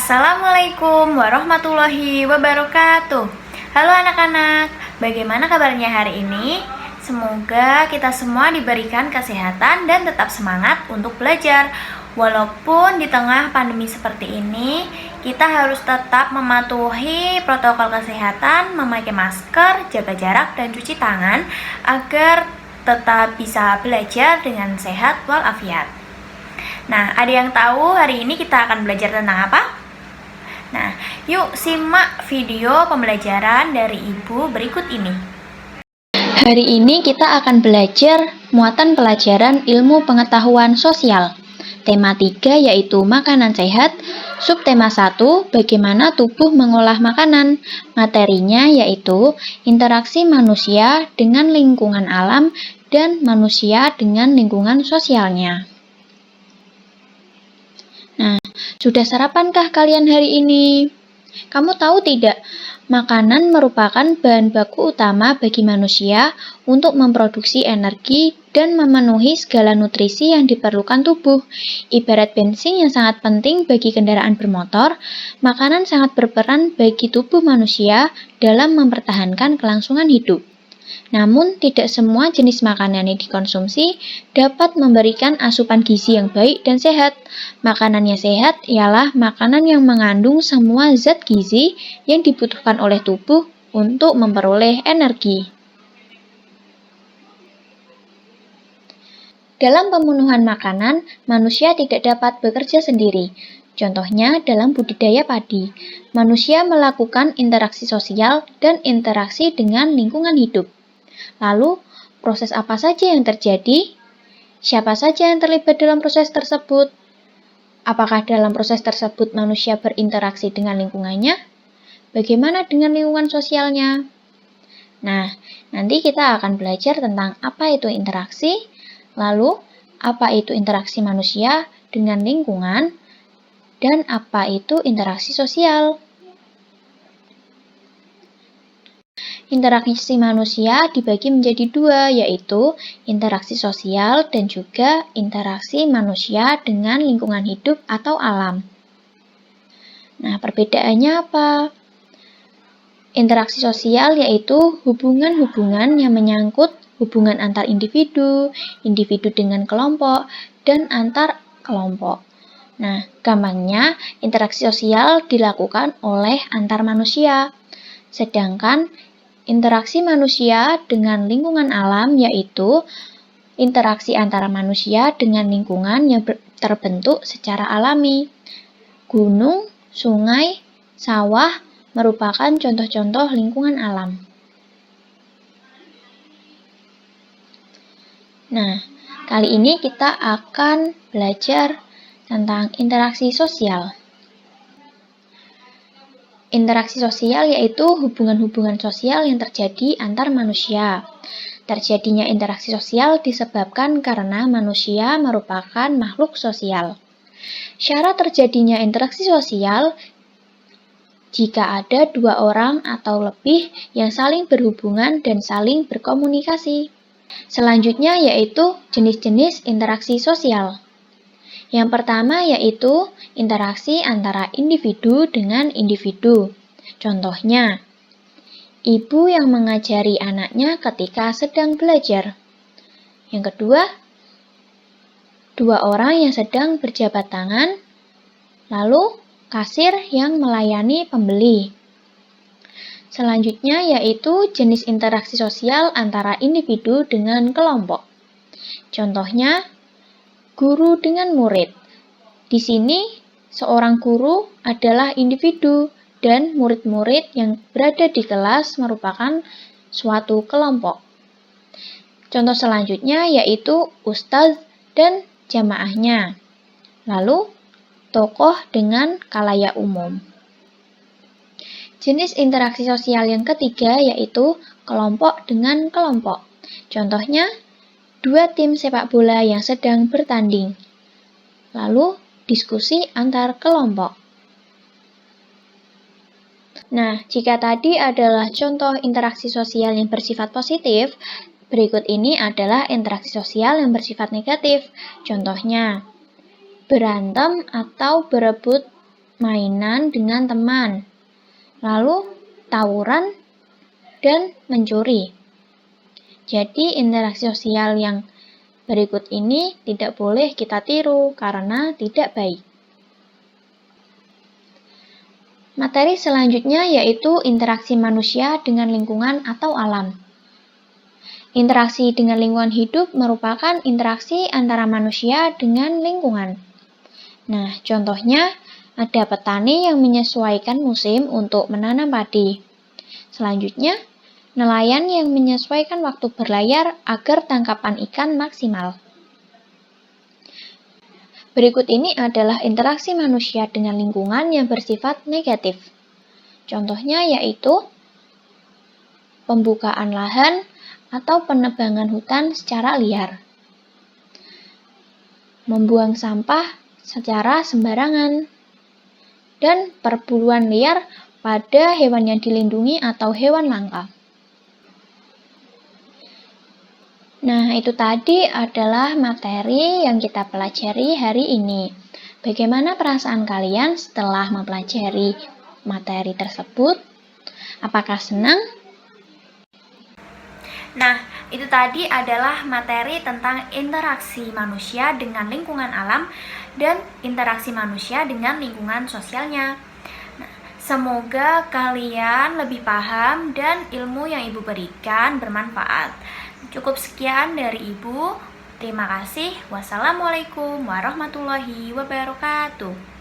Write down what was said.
Assalamualaikum warahmatullahi wabarakatuh. Halo anak-anak, bagaimana kabarnya hari ini? Semoga kita semua diberikan kesehatan dan tetap semangat untuk belajar. Walaupun di tengah pandemi seperti ini, kita harus tetap mematuhi protokol kesehatan, memakai masker, jaga jarak, dan cuci tangan agar tetap bisa belajar dengan sehat walafiat. Nah, ada yang tahu hari ini kita akan belajar tentang apa? Nah, yuk simak video pembelajaran dari Ibu berikut ini. Hari ini kita akan belajar muatan pelajaran ilmu pengetahuan sosial. Tema 3 yaitu makanan sehat. Subtema 1, bagaimana tubuh mengolah makanan. Materinya yaitu interaksi manusia dengan lingkungan alam dan manusia dengan lingkungan sosialnya. Nah, sudah sarapankah kalian hari ini? Kamu tahu tidak, makanan merupakan bahan baku utama bagi manusia untuk memproduksi energi dan memenuhi segala nutrisi yang diperlukan tubuh. Ibarat bensin yang sangat penting bagi kendaraan bermotor, makanan sangat berperan bagi tubuh manusia dalam mempertahankan kelangsungan hidup. Namun, tidak semua jenis makanan yang dikonsumsi dapat memberikan asupan gizi yang baik dan sehat. Makanan yang sehat ialah makanan yang mengandung semua zat gizi yang dibutuhkan oleh tubuh untuk memperoleh energi. Dalam pemenuhan makanan, manusia tidak dapat bekerja sendiri. Contohnya dalam budidaya padi, manusia melakukan interaksi sosial dan interaksi dengan lingkungan hidup. Lalu, proses apa saja yang terjadi? Siapa saja yang terlibat dalam proses tersebut? Apakah dalam proses tersebut manusia berinteraksi dengan lingkungannya? Bagaimana dengan lingkungan sosialnya? Nah, nanti kita akan belajar tentang apa itu interaksi, lalu apa itu interaksi manusia dengan lingkungan, dan apa itu interaksi sosial. Interaksi manusia dibagi menjadi dua, yaitu interaksi sosial dan juga interaksi manusia dengan lingkungan hidup atau alam. Nah, perbedaannya apa? Interaksi sosial yaitu hubungan-hubungan yang menyangkut hubungan antar individu, individu dengan kelompok, dan antar kelompok. Nah, gampangnya interaksi sosial dilakukan oleh antar manusia, sedangkan interaksi manusia dengan lingkungan alam yaitu interaksi antara manusia dengan lingkungan yang terbentuk secara alami. Gunung, sungai, sawah merupakan contoh-contoh lingkungan alam. Nah, kali ini kita akan belajar tentang interaksi sosial. Interaksi sosial yaitu hubungan-hubungan sosial yang terjadi antar manusia. Terjadinya interaksi sosial disebabkan karena manusia merupakan makhluk sosial. Syarat terjadinya interaksi sosial jika ada dua orang atau lebih yang saling berhubungan dan saling berkomunikasi. Selanjutnya yaitu jenis-jenis interaksi sosial. Yang pertama yaitu interaksi antara individu dengan individu. Contohnya, ibu yang mengajari anaknya ketika sedang belajar. Yang kedua, dua orang yang sedang berjabat tangan, lalu kasir yang melayani pembeli. Selanjutnya yaitu jenis interaksi sosial antara individu dengan kelompok. Contohnya, guru dengan murid. Di sini, seorang guru adalah individu dan murid-murid yang berada di kelas merupakan suatu kelompok. Contoh selanjutnya yaitu ustadz dan jamaahnya. Lalu, tokoh dengan khalayak umum. Jenis interaksi sosial yang ketiga yaitu kelompok dengan kelompok. Contohnya, dua tim sepak bola yang sedang bertanding. Lalu, diskusi antar kelompok. Nah, jika tadi adalah contoh interaksi sosial yang bersifat positif, berikut ini adalah interaksi sosial yang bersifat negatif. Contohnya, berantem atau berebut mainan dengan teman, lalu tawuran, dan mencuri. Jadi interaksi sosial yang berikut ini tidak boleh kita tiru karena tidak baik. Materi selanjutnya yaitu interaksi manusia dengan lingkungan atau alam. Interaksi dengan lingkungan hidup merupakan interaksi antara manusia dengan lingkungan. Nah, contohnya ada petani yang menyesuaikan musim untuk menanam padi. Selanjutnya, nelayan yang menyesuaikan waktu berlayar agar tangkapan ikan maksimal. Berikut ini adalah interaksi manusia dengan lingkungan yang bersifat negatif. Contohnya yaitu pembukaan lahan atau penebangan hutan secara liar, membuang sampah secara sembarangan, dan perburuan liar pada hewan yang dilindungi atau hewan langka. Nah, itu tadi adalah materi yang kita pelajari hari ini. Bagaimana perasaan kalian setelah mempelajari materi tersebut? Apakah senang? Nah, itu tadi adalah materi tentang interaksi manusia dengan lingkungan alam dan interaksi manusia dengan lingkungan sosialnya. Nah, semoga kalian lebih paham dan ilmu yang Ibu berikan bermanfaat. Cukup sekian dari Ibu. Terima kasih. Wassalamualaikum warahmatullahi wabarakatuh.